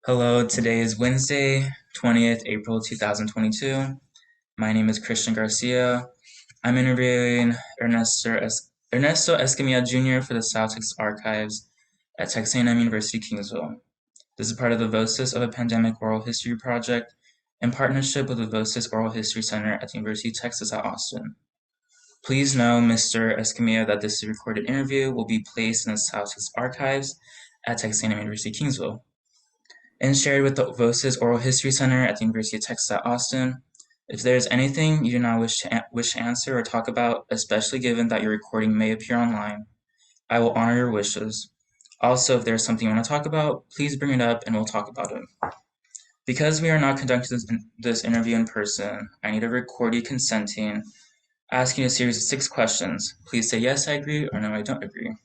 Hello, today is Wednesday, 20th April 2022. My name is Christian Garcia. I'm interviewing Ernesto Escamilla Jr. for the South Texas Archives at Texas A&M University Kingsville. This is part of the Voces of a Pandemic Oral History Project in partnership with the Voces Oral History Center at the University of Texas at Austin. Please know, Mr. Escamilla, that this recorded interview will be placed in the South Texas Archives at Texas A&M University Kingsville and shared with the Voces Oral History Center at the University of Texas at Austin. If there is anything you do not wish to answer or talk about, especially given that your recording may appear online, I will honor your wishes. Also, if there is something you want to talk about, please bring it up and we'll talk about it. Because we are not conducting this interview in person, I need to record you consenting, asking you a series of 6 questions. Please say yes, I agree, or no, I don't agree.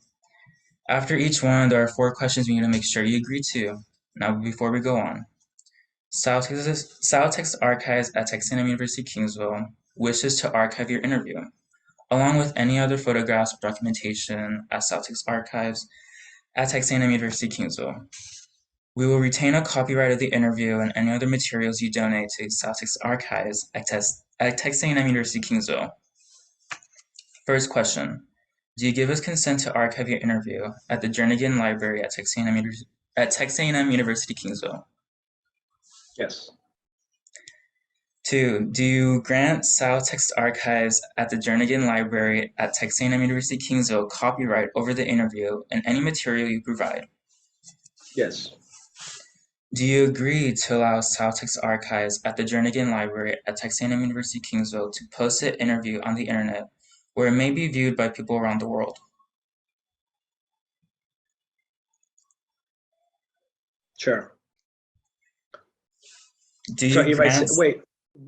After each one, there are 4 questions we need to make sure you agree to. Now, before we go on, South Texas Archives at Texas A&M University Kingsville wishes to archive your interview, along with any other photographs or documentation at South Texas Archives at Texas A&M University Kingsville. We will retain a copyright of the interview and any other materials you donate to South Texas Archives at Texas A&M University Kingsville. First question: do you give us consent to archive your interview at the Jernigan Library at Texas A&M University Kingsville? Yes. 2. Do you grant South Texas Archives at the Jernigan Library at Texas A&M University Kingsville copyright over the interview and any material you provide? Yes. Do you agree to allow South Texas Archives at the Jernigan Library at Texas A&M University Kingsville to post the interview on the internet where it may be viewed by people around the world? Sure. Do So you grant...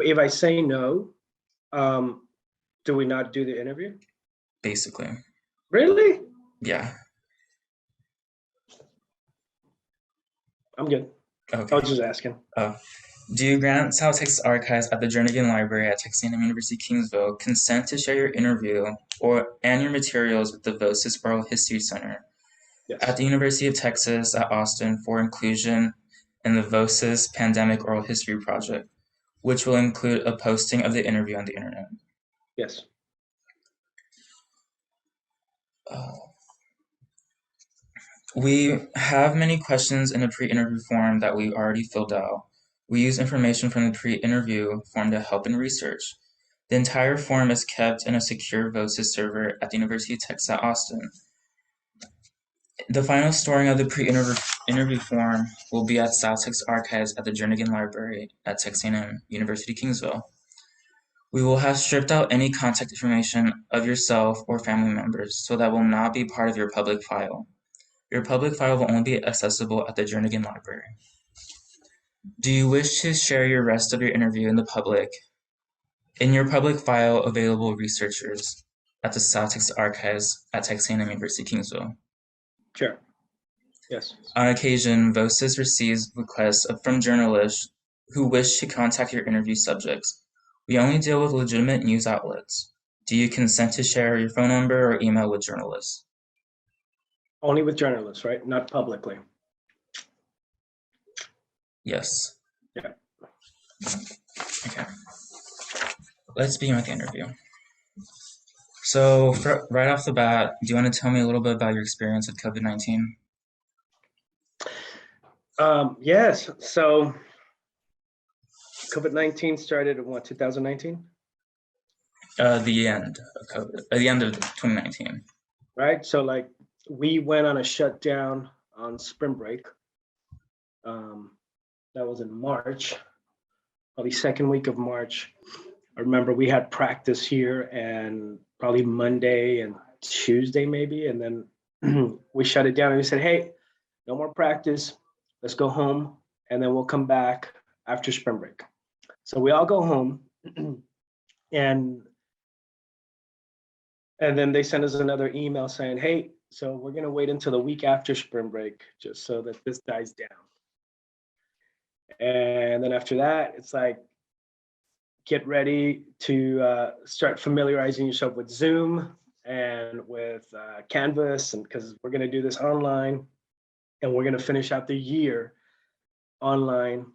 if I say no, do we not do the interview? Basically. Really? Yeah. I'm good. Okay. I was just asking. Oh. Do you grant South Texas Archives at the Jernigan Library at Texas A&M University Kingsville consent to share your interview and your materials with the Voces Oral History Center at the University of Texas at Austin for inclusion in the Voces Pandemic Oral History Project, which will include a posting of the interview on the internet? Yes. We have many questions in the pre-interview form that we already filled out. We use information from the pre-interview form to help in research. The entire form is kept in a secure Voces server at the University of Texas at Austin. The final storing of the pre-interview form will be at South Texas Archives at the Jernigan Library at Texas A&M University Kingsville. We will have stripped out any contact information of yourself or family members, so that will not be part of your public file. Your public file will only be accessible at the Jernigan Library. Do you wish to share your rest of your interview in your public file available researchers at the South Texas Archives at Texas A&M University Kingsville? Sure. Yes. On occasion, Voces receives requests from journalists who wish to contact your interview subjects. We only deal with legitimate news outlets. Do you consent to share your phone number or email with journalists? Only with journalists, right? Not publicly. Yes. Yeah. Okay. Let's begin with the interview. So, right off the bat, do you want to tell me a little bit about your experience with COVID-19? Yes. So COVID-19 started in what, 2019? The end of COVID, the end of 2019. Right. So we went on a shutdown on spring break. That was in March, probably second week of March. I remember we had practice here and probably Monday and Tuesday maybe. And then we shut it down and we said, hey, no more practice. Let's go home. And then we'll come back after spring break. So we all go home and then they send us another email saying, hey, so we're going to wait until the week after spring break just so that this dies down. And then after that, it's like, get ready to start familiarizing yourself with Zoom and with Canvas, and because we're going to do this online and we're going to finish out the year online,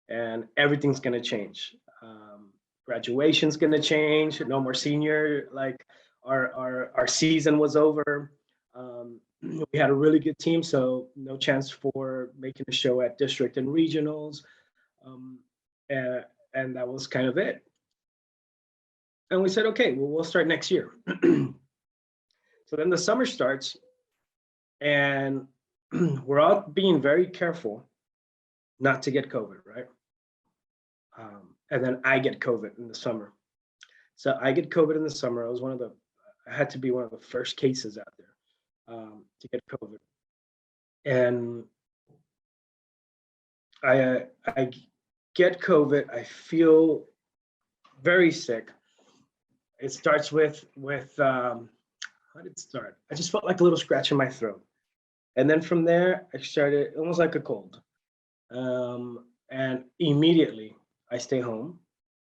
and everything's going to change. Graduation's going to change. No more senior. Like our season was over. We had a really good team, so no chance for making a show at district and regionals. Um, and, and that was kind of it. And we said, okay, well, we'll start next year. So then the summer starts, and we're all being very careful not to get COVID, right? And then I get COVID in the summer. So I get COVID in the summer. I had to be one of the first cases out there to get COVID. And I get COVID. I feel very sick. It starts with how did it start? I just felt like a little scratch in my throat. And then from there, I started almost like a cold. And immediately I stay home,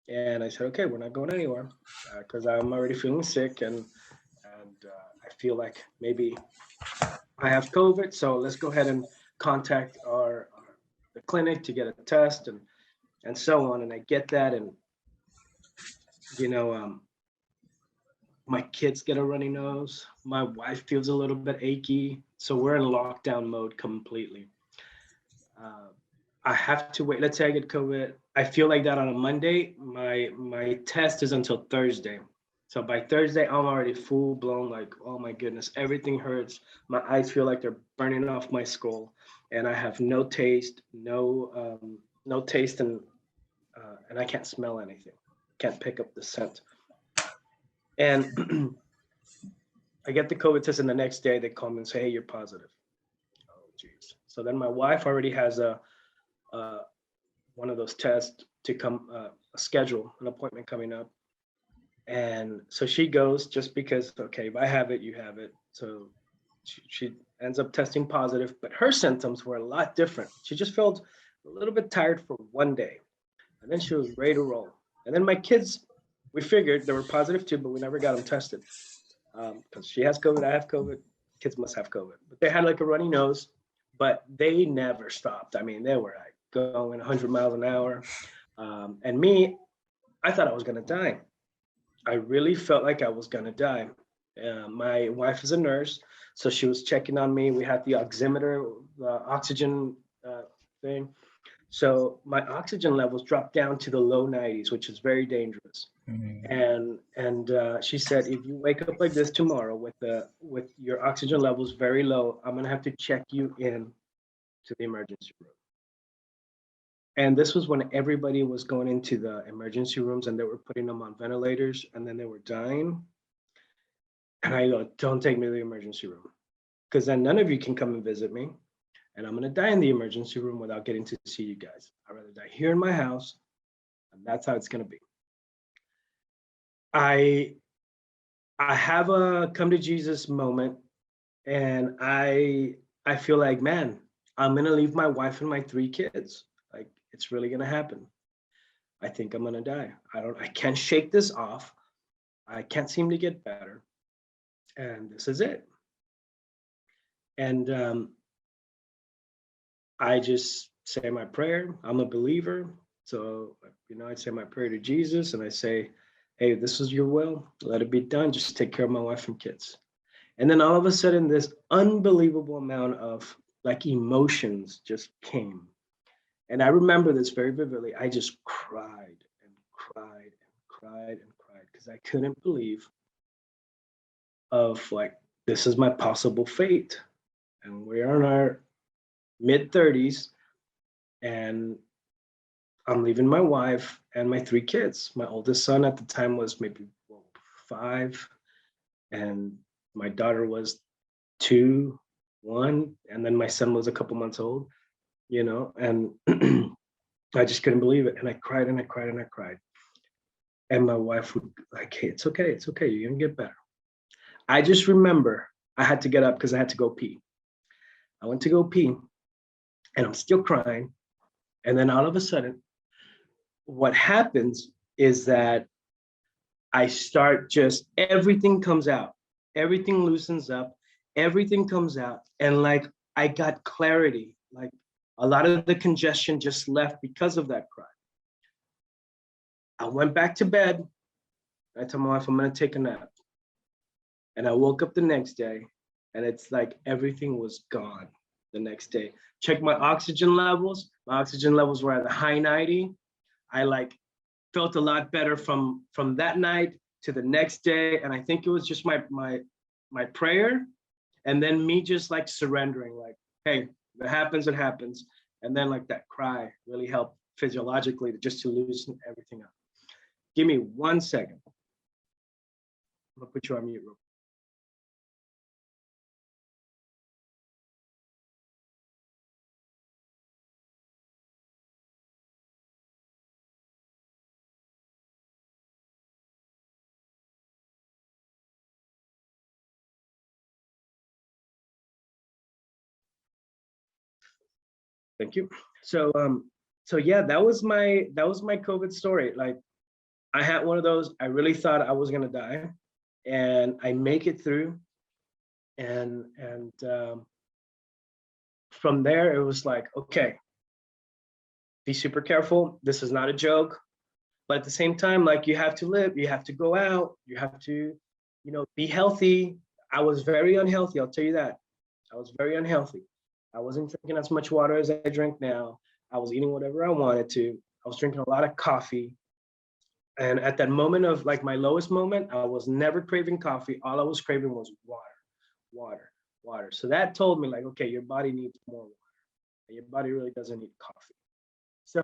and I said, okay, we're not going anywhere because I'm already feeling sick, and I feel like maybe I have COVID. So let's go ahead and contact the clinic to get a test and so on. And I get that, and you know, my kids get a runny nose. My wife feels a little bit achy. So we're in lockdown mode completely. I have to wait. Let's say I get COVID. I feel like that on a Monday. My test is until Thursday. So by Thursday, I'm already full blown, like, oh my goodness, everything hurts. My eyes feel like they're burning off my skull, and I have no taste, no taste, and I can't smell anything. Can't pick up the scent. And I get the COVID test, and the next day they call me and say, hey, you're positive. Oh, geez. So then my wife already has one of those tests to come schedule an appointment coming up. And so she goes just because, okay, if I have it, you have it. So she ends up testing positive, but her symptoms were a lot different. She just felt a little bit tired for one day, and then she was ready to roll. And then my kids, we figured they were positive too, but we never got them tested because she has COVID, I have COVID, kids must have COVID. But they had like a runny nose, but they never stopped. I mean, they were like going 100 miles an hour. And me, I thought I was going to die. I really felt like I was going to die. My wife is a nurse, so she was checking on me. We had the oximeter, the oxygen thing. So my oxygen levels dropped down to the low 90s, which is very dangerous. Mm-hmm. And she said, if you wake up like this tomorrow with your oxygen levels very low, I'm going to have to check you in to the emergency room. And this was when everybody was going into the emergency rooms, and they were putting them on ventilators, and then they were dying. And I go, don't take me to the emergency room, because then none of you can come and visit me, and I'm going to die in the emergency room without getting to see you guys. I'd rather die here in my house, and that's how it's going to be. I have a come to Jesus moment, and I feel like, man, I'm going to leave my wife and my 3 kids. Like, it's really going to happen. I think I'm going to die. I can't shake this off. I can't seem to get better. And this is it. And I just say my prayer. I'm a believer. So, I say my prayer to Jesus, and I say, hey, this is your will. Let it be done. Just take care of my wife and kids. And then all of a sudden, this unbelievable amount of like emotions just came. And I remember this very vividly. I just cried and cried and cried and cried because I couldn't believe of like, this is my possible fate. And we're in our mid 30s, and I'm leaving my wife and my 3 kids. My oldest son at the time was maybe 5, and my daughter was 2, 1, and then my son was a couple months old, and I just couldn't believe it. And I cried and I cried and I cried. And my wife would like, hey, it's okay. You're gonna get better. I just remember I had to get up because I had to go pee. I went to go pee, and I'm still crying. And then all of a sudden, what happens is that I start everything comes out, everything loosens up, everything comes out. And like, I got clarity. Like, A lot of the congestion just left because of that cry. I went back to bed. I told my wife, I'm going to take a nap. And I woke up the next day, and it's like everything was gone the next day. Checked my oxygen levels. My oxygen levels were at a high 90. I like felt a lot better from that night to the next day. And I think it was just my prayer, and then me just like surrendering, like, hey, if it happens, it happens. And then like that cry really helped physiologically just to loosen everything up. Give me 1 second. I'm gonna put you on mute real quick. Thank you. So yeah, that was my COVID story. Like, I had one of those. I really thought I was gonna die, and I make it through. And from there, it was like, okay, be super careful. This is not a joke. But at the same time, like, you have to live. You have to go out. You have to, be healthy. I was very unhealthy. I'll tell you that. I was very unhealthy. I wasn't drinking as much water as I drink now. I was eating whatever I wanted to. I was drinking a lot of coffee. And at that moment of like my lowest moment, I was never craving coffee. All I was craving was water, water, water. So that told me like, okay, your body needs more water. Your body really doesn't need coffee. So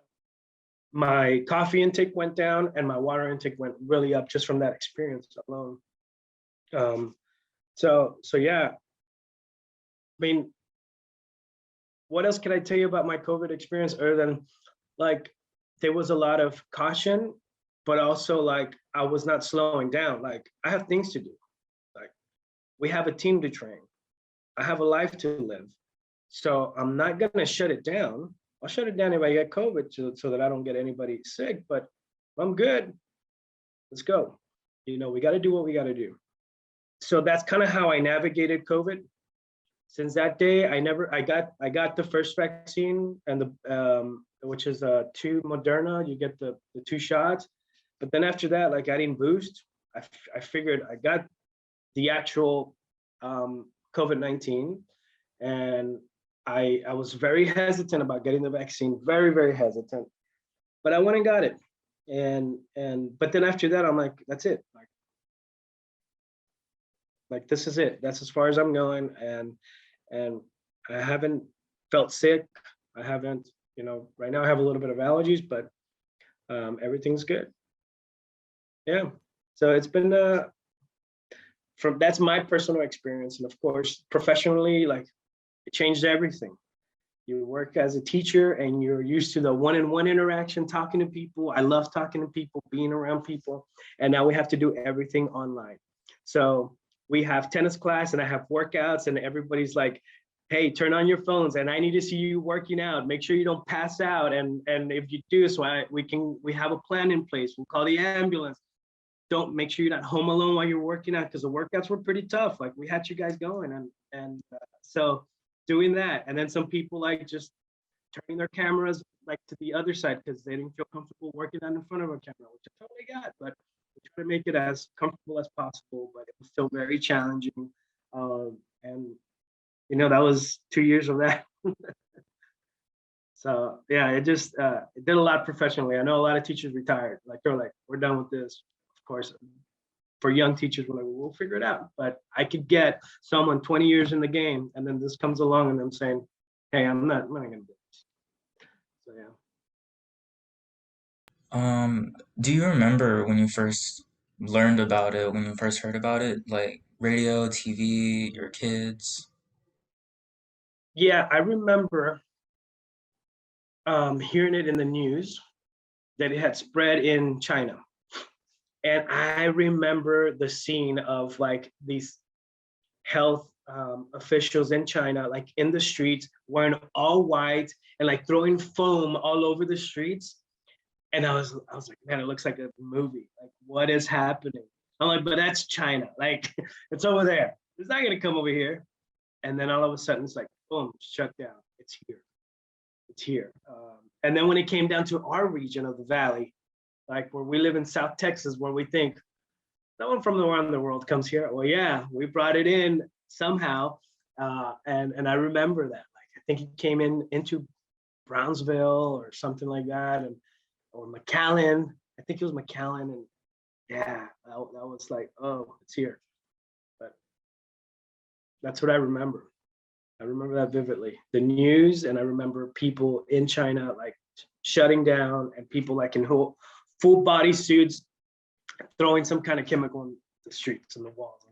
my coffee intake went down and my water intake went really up just from that experience alone. So yeah, I mean, what else can I tell you about my COVID experience other than like there was a lot of caution, but also like I was not slowing down. Like, I have things to do. Like, we have a team to train. I have a life to live. So I'm not gonna shut it down. I'll shut it down if I get COVID so that I don't get anybody sick, but I'm good. Let's go. We got to do what we got to do. So that's kind of how I navigated COVID. Since that day, I got the first vaccine, and which is 2 Moderna. You get the 2 shots, but then after that, like, I didn't boost. I figured I got the actual COVID-19, and I was very hesitant about getting the vaccine, very, very hesitant, but I went and got it. But then after that, I'm like, that's it. Like this is it. That's as far as I'm going. And I haven't felt sick. I haven't, right now I have a little bit of allergies, but everything's good. Yeah. So it's been that's my personal experience. And of course, professionally, like, it changed everything. You work as a teacher and you're used to the one-on-one interaction, talking to people. I love talking to people, being around people. And now we have to do everything online. So we have tennis class and I have workouts, and everybody's like, hey, turn on your phones and I need to see you working out. Make sure you don't pass out. And if you do, so we have a plan in place. We'll call the ambulance. Don't make sure you're not home alone while you're working out, because the workouts were pretty tough. Like, we had you guys going, and so doing that. And then some people like just turning their cameras like to the other side because they didn't feel comfortable working out in front of a camera, which I totally got. But we try to make it as comfortable as possible, but it was still very challenging. And that was 2 years of that. So yeah, it just it did a lot professionally. I know a lot of teachers retired. Like, they're like, we're done with this. Of course, for young teachers, we're like, well, we'll figure it out. But I could get someone 20 years in the game, and then this comes along, and I'm saying, hey, I'm not going to do this. So yeah. Do you remember when you first learned about it, when you first heard about it, like radio, TV, your kids? Yeah, I remember hearing it in the news that it had spread in China. And I remember the scene of like these health officials in China, like in the streets, wearing all white and like throwing foam all over the streets. And I was like, man, it looks like a movie. Like, what is happening? I'm like, but that's China. Like, it's over there. It's not gonna come over here. And then all of a sudden, it's like, boom, shut down. It's here. it's here. And then when it came down to our region of the valley, like where we live in South Texas, where we think no one from around the world comes here. Well, yeah, we brought it in somehow, and I remember that. Like I think it came into Brownsville or something like that, and or McAllen. I think it was McAllen, and yeah, that was like, oh, it's here. But that's what I remember. I remember that vividly. The news, and I remember people in China like shutting down, and people like in full body suits throwing some kind of chemical in the streets and the walls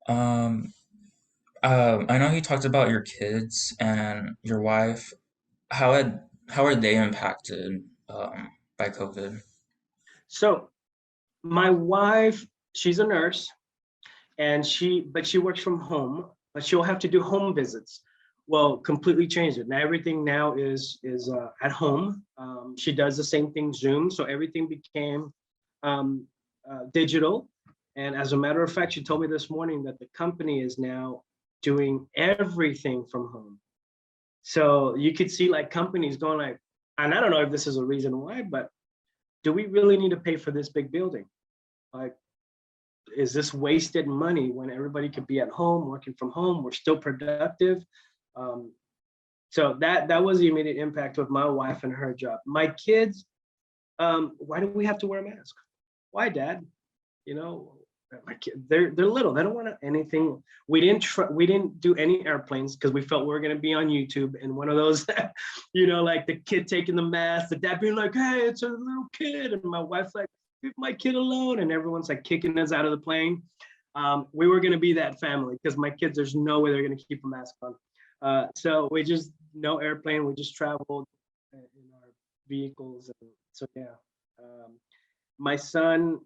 and Um, I know you talked about your kids and your wife. How are they impacted by COVID? so my wife, she's a nurse, and but she works from home, but she'll have to do home visits. Well, completely changed it. Now everything now is at home. She does the same thing Zoom, so everything became digital. And as a matter of fact, she told me this morning that the company is now doing everything from home. So you could see like companies going like, and I don't know if this is a reason why, but do we really need to pay for this big building? Like, is this wasted money when everybody could be at home, working from home? We're still productive. Um, so that was the immediate impact with my wife and her job. My kids, why do we have to wear a mask? Why, Dad? You know, my kid, they're little. They don't want anything. We didn't do any airplanes because we felt we were going to be on YouTube, and one of those, you know, like the kid taking the mask, the dad being like, "Hey, it's a little kid," and my wife's like, "Leave my kid alone," and everyone's like kicking us out of the plane. We were going to be that family because my kids, there's no way they're going to keep a mask on. So we just no airplane. We just traveled in our vehicles, and so yeah. My son,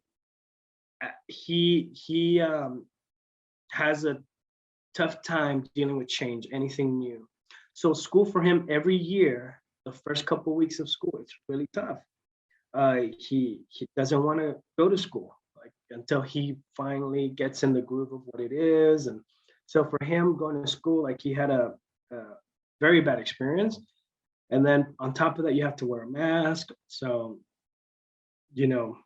he has a tough time dealing with change, anything new. So school for him every year, the first couple of weeks of school, it's really tough. He doesn't want to go to school like until he finally gets in the groove of what it is. And so for him going to school, like he had a very bad experience. And then on top of that, you have to wear a mask. So, you know,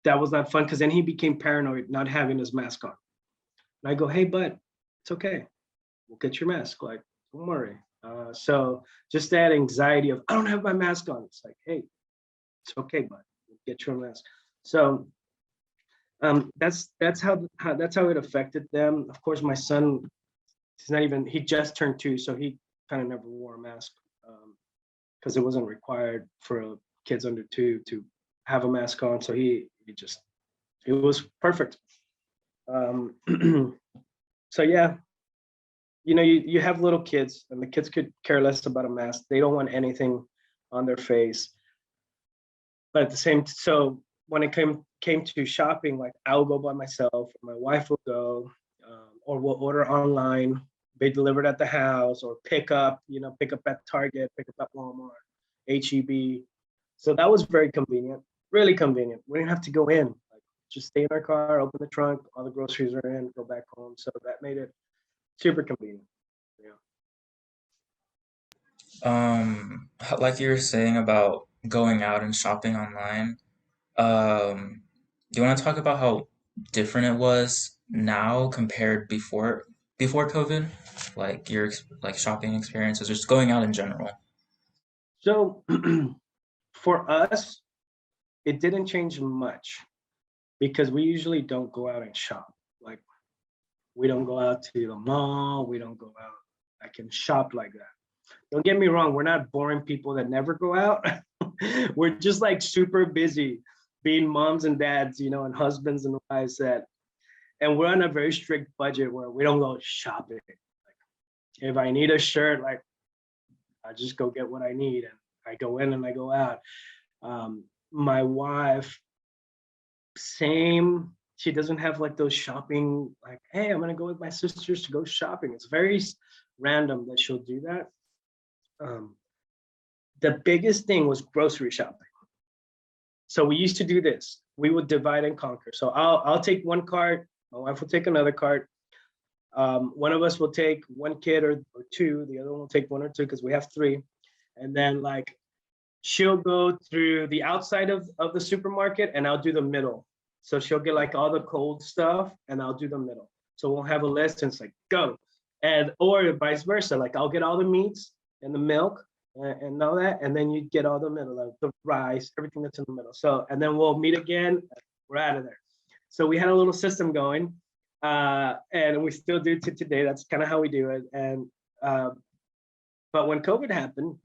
that was not fun because then he became paranoid not having his mask on. And I go, hey, bud, it's okay. We'll get your mask. Like, don't worry. So just that anxiety of I don't have my mask on. It's like, hey, it's okay, bud. We'll get your mask. So that's how it affected them. Of course, my son, he just turned 2, so he kind of never wore a mask because it wasn't required for kids under 2 to have a mask on. So it was perfect. So yeah, you know, you have little kids, and the kids could care less about a mask. They don't want anything on their face. But at the same, so when it came to shopping, like I'll go by myself, or my wife will go, or we'll order online, be delivered at the house, or pick up at Target, pick up at Walmart, HEB. So that was very convenient, really convenient. We didn't have to go in. Like, just stay in our car, open the trunk, all the groceries are in, go back home. So that made it super convenient. Yeah. Like you were saying about going out and shopping online, do you want to talk about how different it was now compared before COVID? Like your like shopping experiences, just going out in general. So for us, it didn't change much because we usually don't go out and shop. Like we don't go out to the mall. We don't go out. I can shop like that. Don't get me wrong. We're not boring people that never go out. We're just like super busy being moms and dads, you know, and husbands and wives and we're on a very strict budget where we don't go shopping. Like if I need a shirt, like I just go get what I need and I go in and I go out. My wife, same. She doesn't have like those shopping, like, hey, I'm gonna go with my sisters to go shopping. It's very random that she'll do that. The biggest thing was grocery shopping. So we used to do this. We would divide and conquer. So I'll take one cart, my wife will take another cart. One of us will take one kid or two, the other one will take one or two because we have three. And then like she'll go through the outside of the supermarket and I'll do the middle. So she'll get like all the cold stuff and I'll do the middle. So we'll have a list and it's like, go. And or vice versa. Like I'll get all the meats and the milk and all that. And then you get all the middle, like the rice, everything that's in the middle. So, and then we'll meet again. We're out of there. So we had a little system going. And we still do to today. That's kind of how we do it. And but when COVID happened,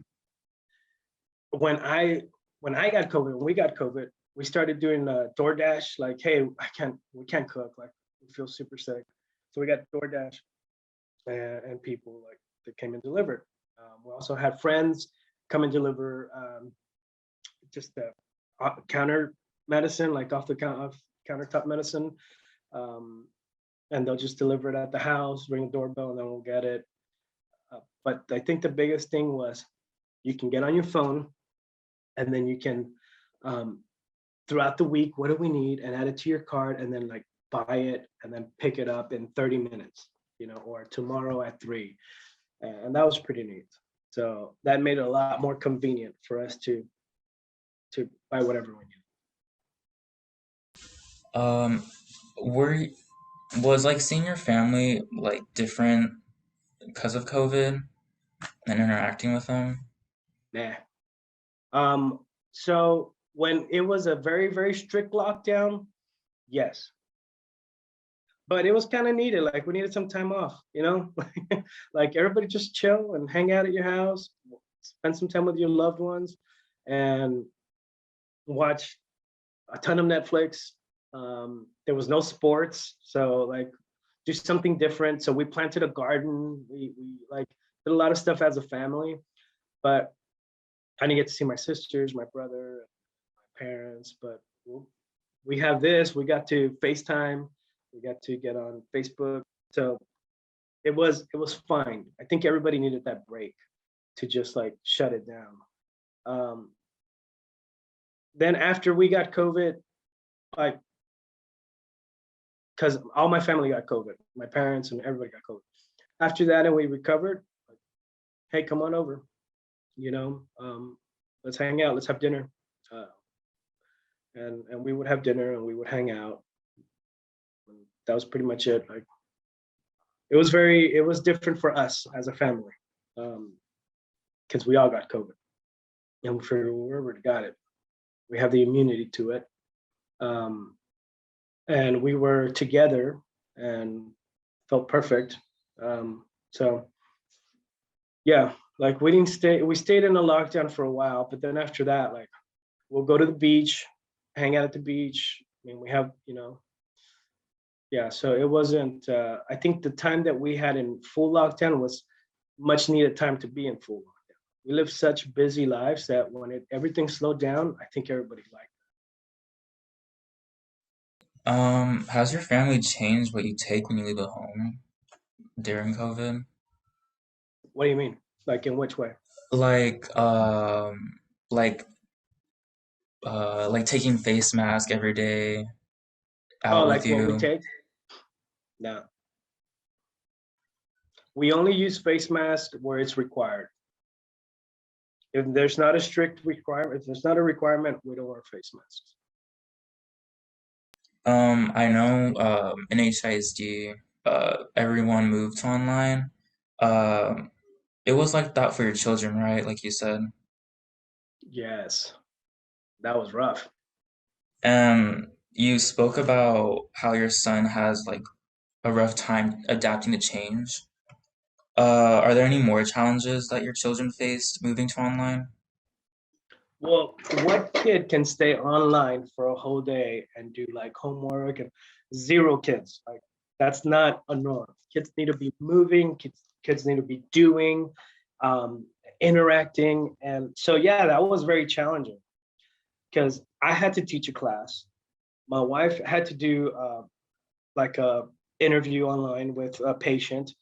when I got COVID, when we got COVID, we started doing DoorDash. Like, hey, we can't cook. Like, we feel super sick, so we got DoorDash, and people like that came and delivered. We also had friends come and deliver just the counter medicine, like off countertop medicine. And they'll just deliver it at the house, ring the doorbell, and then we'll get it. But I think the biggest thing was you can get on your phone and then you can, throughout the week, what do we need, and add it to your cart, and then like buy it and then pick it up in 30 minutes, or tomorrow at 3. And that was pretty neat. So that made it a lot more convenient for us to buy whatever we need. Were Was like seeing your family like different because of COVID and interacting with them? Nah. So when it was a very, very strict lockdown, yes. But it was kind of needed. Like we needed some time off, like everybody just chill and hang out at your house, spend some time with your loved ones, and watch a ton of Netflix. There was no sports, so like do something different. So we planted a garden. We like did a lot of stuff as a family, but I didn't get to see my sisters, my brother, my parents. But we have this. We got to FaceTime. We got to get on Facebook. So it was fine. I think everybody needed that break to just like shut it down. Then after we got COVID, like, because all my family got COVID, my parents and everybody got COVID. After that, and we recovered, like, hey, come on over, let's hang out, let's have dinner. And we would have dinner and we would hang out. And that was pretty much it. Like, it was different for us as a family, because we all got COVID. And we figured, well, we already got it. We have the immunity to it. And we were together and felt perfect. So yeah, like we stayed in a lockdown for a while, but then after that, like we'll go to the beach, hang out at the beach. I mean, we have, yeah, so it wasn't, I think the time that we had in full lockdown was much needed time to be in full lockdown. We live such busy lives that when everything slowed down, I think everybody liked Has your family changed what you take when you leave the home during COVID? it. What do you mean? Like in which way? Like, like, like taking face mask every day Oh, out with like what we you. take? No. We only use face masks where it's required. If there's not a strict requirement, if there's not a requirement, we don't wear face masks. I know, in HISD, everyone moved to online. Um, it was like that for your children, right? Like you said. Yes, that was rough. You spoke about how your son has like a rough time adapting to change. Are there any more challenges that your children faced moving to online? Well, what kid can stay online for a whole day and do like homework, and zero kids? Like that's not a norm. Kids need to be moving, kids need to be doing, um, interacting. And so yeah, that was very challenging because I had to teach a class. My wife had to do like a interview online with a patient,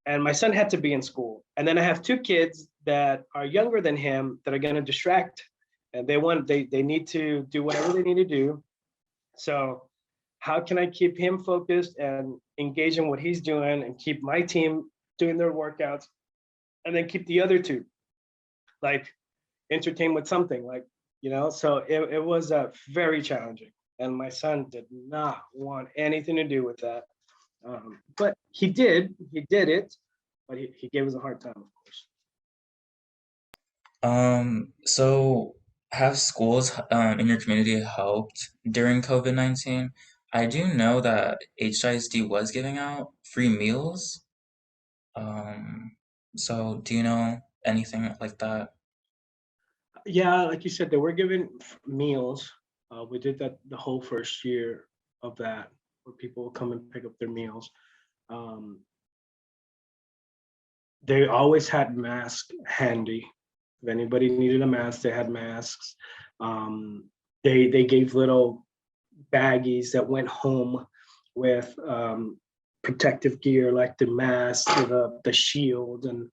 and my son had to be in school. And then I have two kids that are younger than him that are going to distract, and they need to do whatever they need to do. So how can I keep him focused and engage in what he's doing and keep my team doing their workouts, and then keep the other two like entertained with something like, so it was very challenging, and my son did not want anything to do with that. But he did it, but he gave us a hard time, of course. So have schools in your community helped during COVID-19? I do know that HISD was giving out free meals. Um, so do you know anything like that? Yeah, like you said, they were giving meals. We did that the whole first year of that, where people would come and pick up their meals. Um, they always had masks handy. If anybody needed a mask, they had masks. Um, they gave little baggies that went home with protective gear like the mask, the shield, and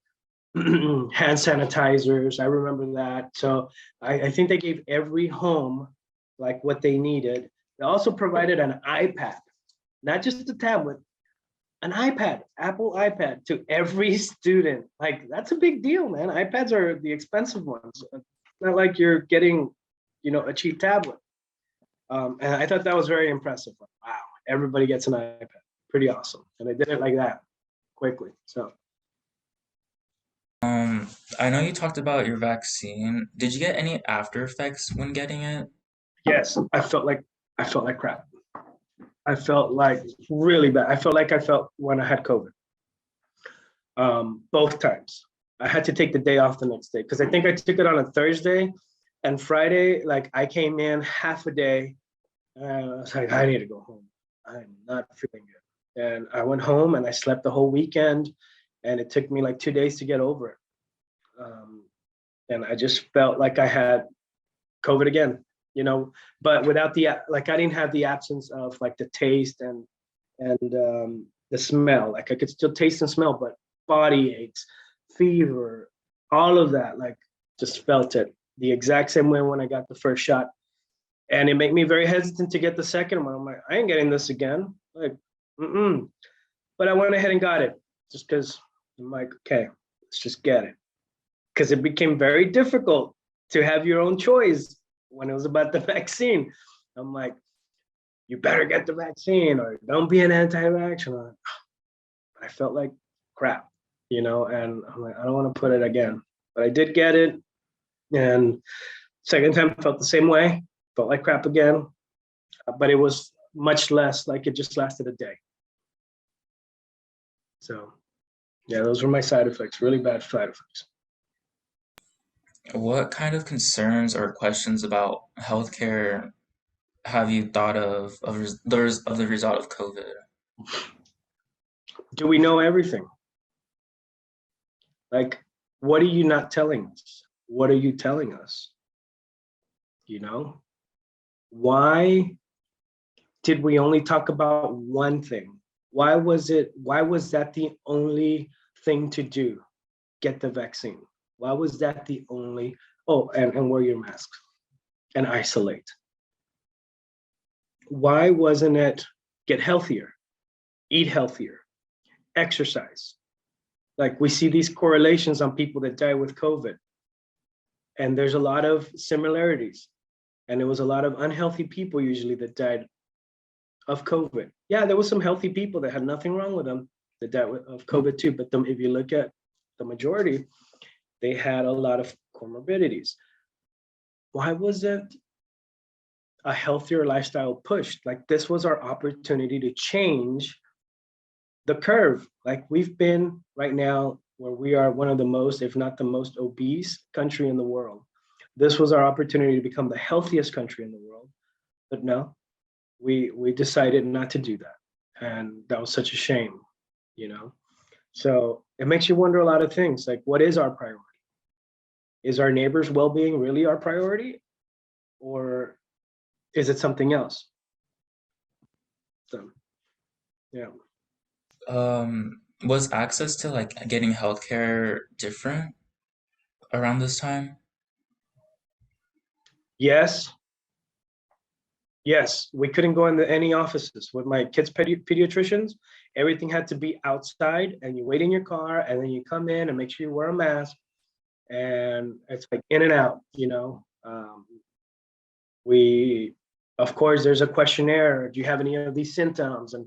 hand sanitizers. I remember that. So I think they gave every home like what they needed. They also provided an iPad, not just a tablet, an iPad, Apple iPad to every student. Like that's a big deal, man. iPads are the expensive ones. It's not like you're getting, a cheap tablet. And I thought that was very impressive. Like, wow, everybody gets an iPad. Pretty awesome. And they did it like that quickly. So Um, I know you talked about your vaccine. Did you get any after effects when getting it? yes, I felt like crap. I felt like really bad. I felt like I felt when I had COVID. Both times. I had to take the day off the next day because I think I took it on a Thursday, and Friday, like I came in half a day, and I was like, I need to go home. I'm not feeling good. And I went home and I slept the whole weekend, and it took me like 2 days to get over it. Um, and I just felt like I had COVID again, but without like I didn't have the absence of like the taste and the smell. Like I could still taste and smell, but body aches, fever, all of that, like just felt it the exact same way when I got the first shot. And it made me very hesitant to get the second one. I'm like, I ain't getting this again. Like, mm-mm. But I went ahead and got it just because I'm like, okay, let's just get it. Because it became very difficult to have your own choice when it was about the vaccine. I'm like, you better get the vaccine or don't be an anti-vaxxer. I felt like crap, and I'm like, I don't want to put it again. But I did get it. And second time felt the same way, felt like crap again. But it was much less, like it just lasted a day. So yeah, those were my side effects, really bad side effects. What kind of concerns or questions about healthcare have you thought of the result of COVID? Do we know everything? Like, what are you not telling us? What are you telling us? You know, why did we only talk about one thing? Why was that the only thing to do? Get the vaccine. Why was that the only, oh, and wear your mask and isolate? Why wasn't it get healthier, eat healthier, exercise? Like we see these correlations on people that die with COVID, and there's a lot of similarities. And it was a lot of unhealthy people usually that died of COVID. Yeah, there was some healthy people that had nothing wrong with them that died of COVID too. But if you look at the majority, they had a lot of comorbidities. Why wasn't a healthier lifestyle pushed? Like this was our opportunity to change the curve. Like we've been right now where we are one of the most, if not the most obese country in the world. This was our opportunity to become the healthiest country in the world. But no, we decided not to do that. And that was such a shame, you know? So it makes you wonder a lot of things like, what is our priority? Is our neighbor's well being really our priority? Or is it something else? So, yeah. Was access to like getting healthcare different around this time? Yes, yes, we couldn't go into any offices with my kids' pediatricians. everything had to be outside, and you wait in your car, and then you come in and make sure you wear a mask, and it's like in and out, we, of course, there's a questionnaire. Do you have any of these symptoms? And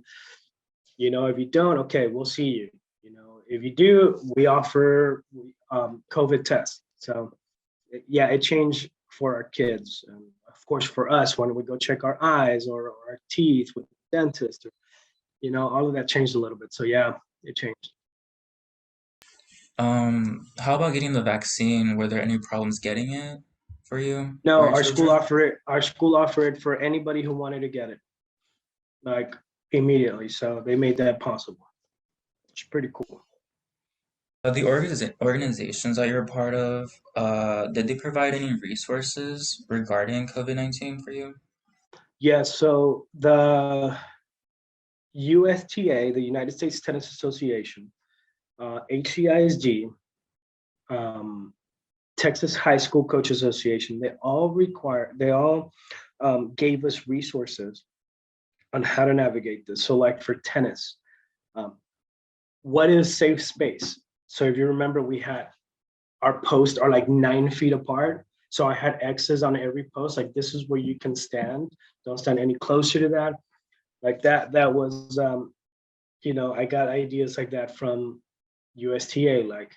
if you don't, okay, we'll see you. If you do, we offer COVID tests. So yeah, it changed for our kids, and of course for us when we go check our eyes or our teeth with the dentist, all of that changed a little bit. So yeah, it changed. How about getting the vaccine? Were there any problems getting it for you or No, your our school children? offered it. Our school offered it for anybody who wanted to get it, like immediately. So they made that possible. It's pretty cool. The organizations that you're a part of, did they provide any resources regarding COVID-19 for you? Yeah, so the USTA, the United States Tennis Association, HCISD, um, Texas High School Coach Association, they all gave us resources on how to navigate this. So like for tennis, um, what is safe space? So if you remember, we had our posts are like 9 feet apart. So I had X's on every post, like this is where you can stand. Don't stand any closer to that. Like that was, I got ideas like that from USTA, like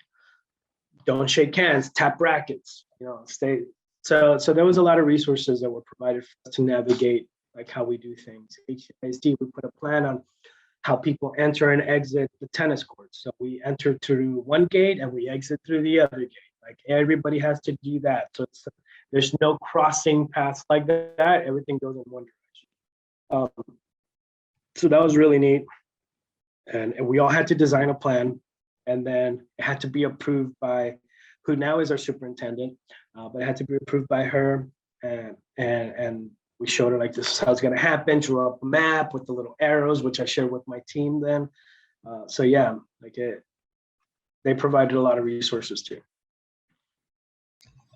don't shake hands, tap rackets, stay. So there was a lot of resources that were provided for us to navigate like how we do things. HISD, we put a plan on how people enter and exit the tennis courts. So we enter through one gate and we exit through the other gate. Like everybody has to do that. So there's no crossing paths like that. Everything goes in one direction. So that was really neat. And we all had to design a plan, and then it had to be approved by who now is our superintendent, but it had to be approved by her, and we showed her like this is how it's going to happen, drew up a map with the little arrows, which I shared with my team then. So yeah, they provided a lot of resources too.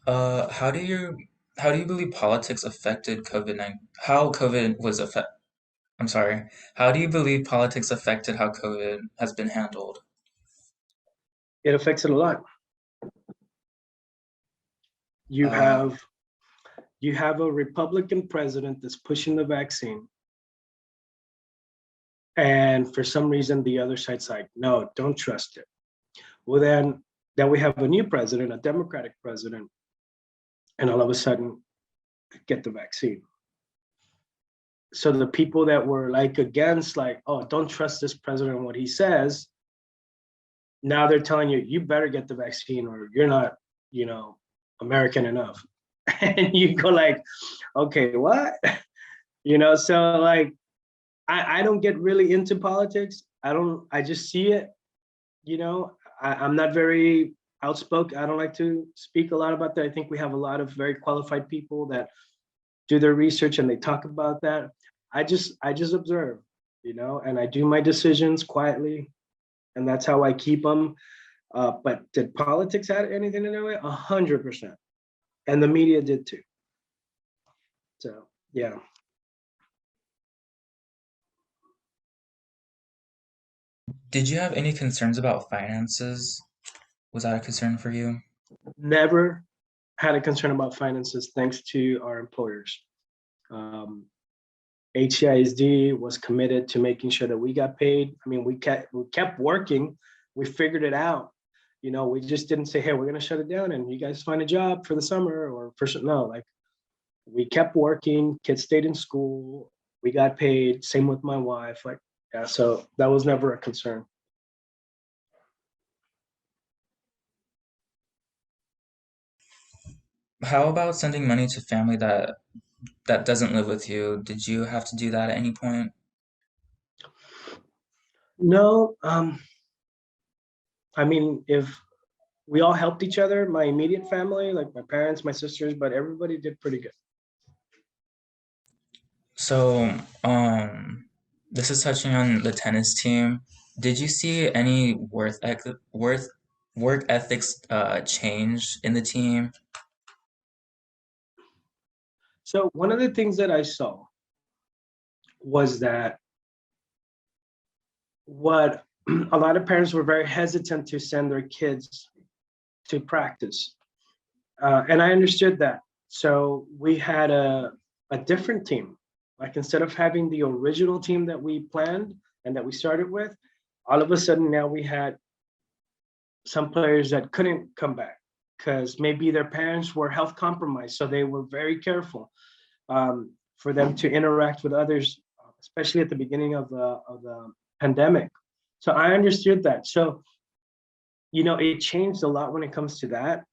Uh, how do you how do you believe politics affected COVID-19? How COVID was affect? I'm sorry. How do you believe politics affected how COVID has been handled? It affects it a lot. You Uh, have you have a Republican president that's pushing the vaccine, and for some reason the other side's like, no, don't trust it. Well, then we have a new president, a Democratic president, and all of a sudden get the vaccine. So the people that were like against, like, oh, don't trust this president and what he says, now they're telling you, you better get the vaccine or you're not, American enough. And you go like, okay, what? So like I don't get really into politics. I just see it, I'm not very outspoken. I don't like to speak a lot about that. I think we have a lot of very qualified people that do their research and they talk about that. I just observe, and I do my decisions quietly, and that's how I keep them. But did politics have anything to do with it? 100%, and the media did too. So yeah, did you have any concerns about finances? Was that a concern for you? never had a concern about finances thanks to our employers. Um, HCISD was committed to making sure that we got paid. I mean, we kept working. We figured it out. We just didn't say, "Hey, we're going to shut it down, and you guys find a job for the summer or for no." Like we kept working. Kids stayed in school. We got paid. Same with my wife. Like yeah, so that was never a concern. How about sending money to family that doesn't live with you? Did you have to do that at any point? No, I mean, if we all helped each other, my immediate family, like my parents, my sisters, but everybody did pretty good. So, this is touching on the tennis team. Did you see any work ethics change in the team? So one of the things that I saw was that what a lot of parents were very hesitant to send their kids to practice. And I understood that. So we had a different team. Like instead of having the original team that we planned and that we started with, all of a sudden now we had some players that couldn't come back because maybe their parents were health compromised. So they were very careful for them to interact with others, especially at the beginning of the pandemic. So I understood that. So, it changed a lot when it comes to that.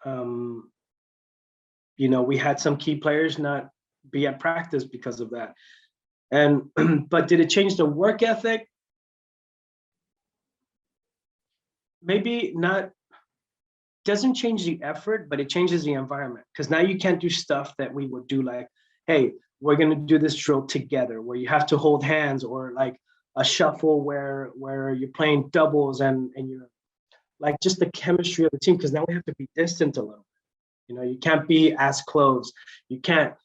Um, we had some key players not be at practice because of that. And but did it change the work ethic? Maybe not. Doesn't change the effort, but it changes the environment because now you can't do stuff that we would do like, hey, we're gonna do this drill together, where you have to hold hands, or like a shuffle where you're playing doubles and you're like just the chemistry of the team because now we have to be distant a little. You can't be as close. You can't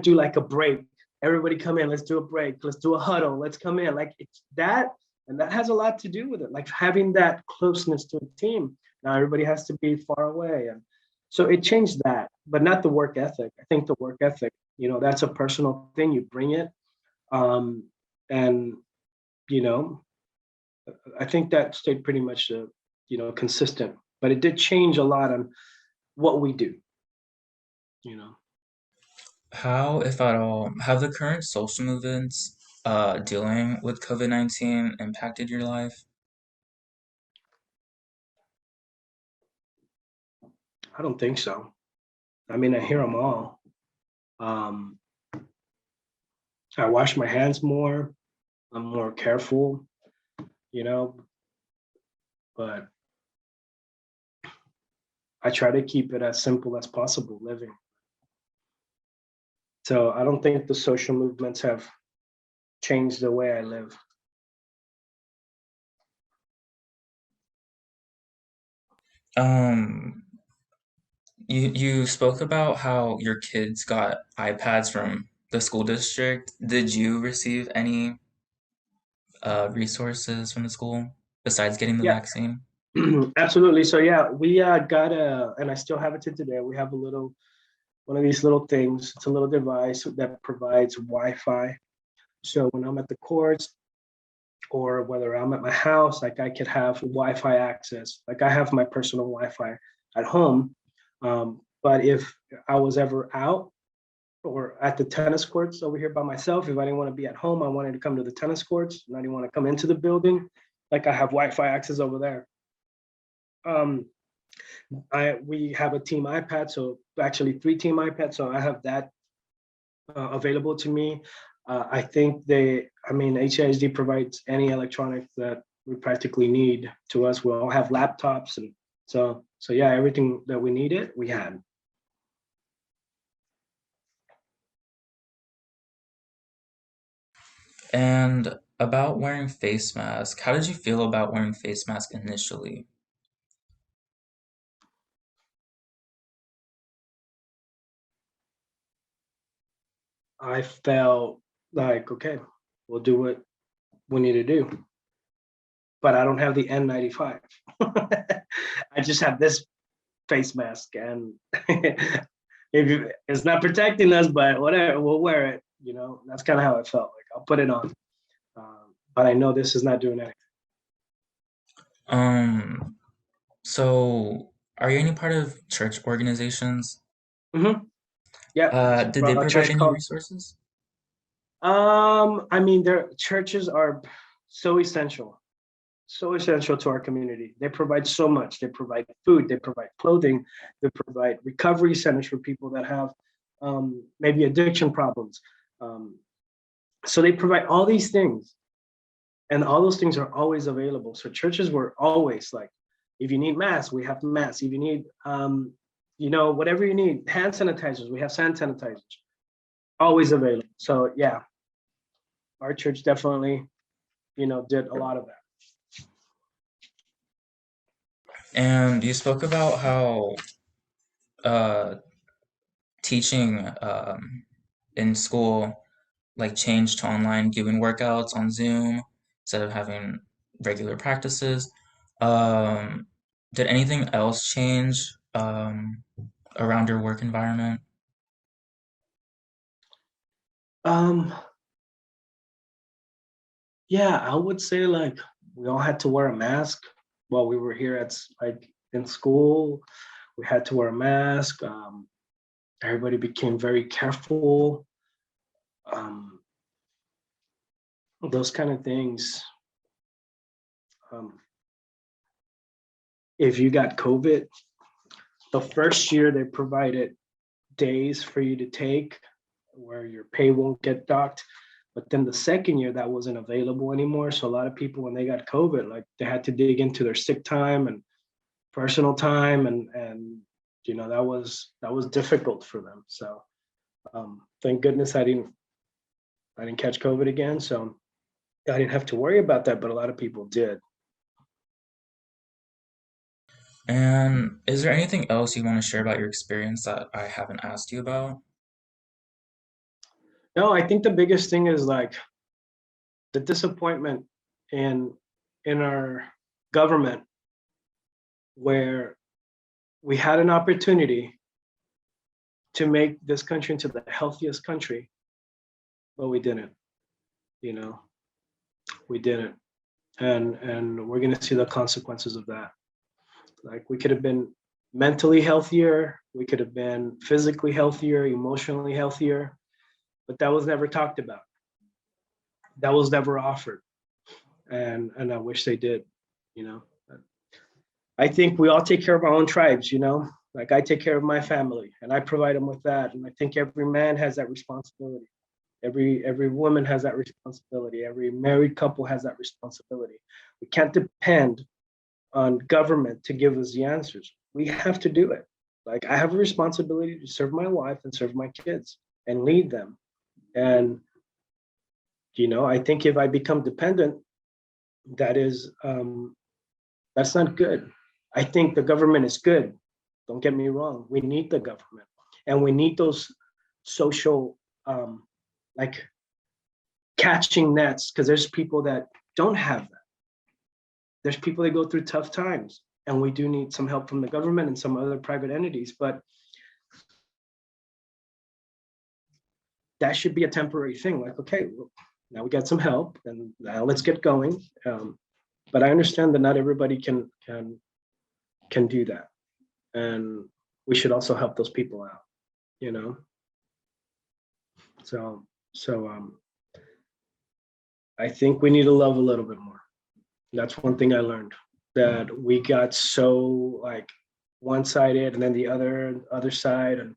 do like a break. Everybody come in, let's do a break, let's do a huddle, let's come in. Like it's that, and that has a lot to do with it. Like having that closeness to a team. Now everybody has to be far away. And so it changed that, but not the work ethic. I think the work ethic, that's a personal thing. You bring it. And you know, I think that stayed pretty much consistent. But it did change a lot on what we do, you know. How, if at all, have the current social movements dealing with COVID-19 impacted your life? I don't think so. I mean, I hear them all. Um, I wash my hands more. I'm more careful, you know, but I try to keep it as simple as possible living. So I don't think the social movements have changed the way I live. Um, you spoke about how your kids got iPads from the school district. Did you receive any resources from the school besides getting the Yeah, vaccine? absolutely. So yeah, we got and I still have it to today. We have one of these little things. It's a little device that provides Wi-Fi. So when I'm at the courts, or whether I'm at my house, like I could have Wi-Fi access. Like I have my personal Wi-Fi at home. But if I was ever out or at the tennis courts over here by myself, if I didn't want to be at home, I wanted to come to the tennis courts and I didn't want to come into the building, like I have Wi-Fi access over there. Um, we have a team iPad, so actually three team iPads, so I have that available to me. I think HISD provides any electronics that we practically need to us. We all have laptops, and so yeah, everything that we needed, we had. And about wearing face mask, how did you feel about wearing face mask initially? I felt like, okay, we'll do what we need to do, but I don't have the N95. I just have this face mask, and it's not protecting us, but whatever, we'll wear it. That's kind of how it felt. Like I'll put it on, but I know this is not doing anything. Um, so are you any part of church organizations? Mm-hmm. Yeah, it's Did they a provide church any called. resources? I mean, their churches are so essential, so essential to our community. They provide so much. They provide food. They provide clothing. They provide recovery centers for people that have maybe addiction problems. Um, so they provide all these things, and all those things are always available. So churches were always like, if you need masks, we have masks. If you need, whatever you need, hand sanitizers, we have hand sanitizers, always available. So yeah, our church definitely, did a lot of that. And you spoke about how uh, teaching in school like changed to online, giving workouts on Zoom. instead of having regular practices. Um, did anything else change around your work environment? Um, yeah, I would say like we all had to wear a mask while we were here like in school. We had to wear a mask. Everybody became very careful. Um, those kind of things. Um, if you got COVID, the first year they provided days for you to take where your pay won't get docked. But then the second year that wasn't available anymore. So a lot of people when they got COVID, like they had to dig into their sick time and personal time and that was difficult for them. So thank goodness I didn't catch COVID again. So I didn't have to worry about that, but a lot of people did. And is there anything else you want to share about your experience that I haven't asked you about? No, I think the biggest thing is like the disappointment in in our government where we had an opportunity to make this country into the healthiest country, but we didn't. You know, we didn't, and we're gonna see the consequences of that. Like we could have been mentally healthier, we could have been physically healthier, emotionally healthier, but that was never talked about. That was never offered, and I wish they did. You know, I think we all take care of our own tribes. Like I take care of my family, and I provide them with that, and I think every man has that responsibility. Every woman has that responsibility. Every married couple has that responsibility. We can't depend on government to give us the answers. We have to do it. Like I have a responsibility to serve my wife and serve my kids and lead them. And I think if I become dependent, that is that's not good. I think the government is good. Don't get me wrong. We need the government, and we need those social like catching nets because there's people that don't have that. There's people that go through tough times, and we do need some help from the government and some other private entities. But that should be a temporary thing. Like, okay, well, now we got some help, and now let's get going. But I understand that not everybody can do that, and we should also help those people out. You know, so I think we need to love a little bit more. That's one thing I learned, that we got so like one-sided, and then the other side, and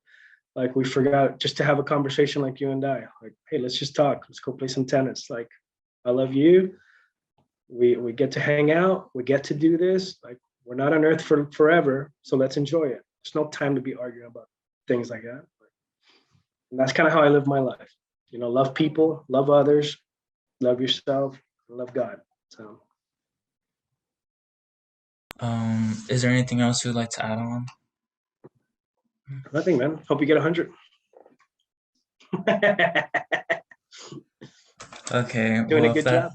like we forgot just to have a conversation like you and I. Like, hey, let's just talk. Let's go play some tennis. Like, I love you. We get to hang out. We get to do this. Like, we're not on earth for forever, so let's enjoy it. There's no time to be arguing about things like that. And that's kind of how I live my life. Love people, love others, love yourself, love God. So Is there anything else you'd like to add on? nothing, man. Hope you get 100. Okay, Doing a good job.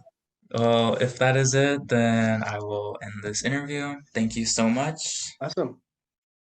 if that is it, then I will end this interview. Thank you so much. Awesome.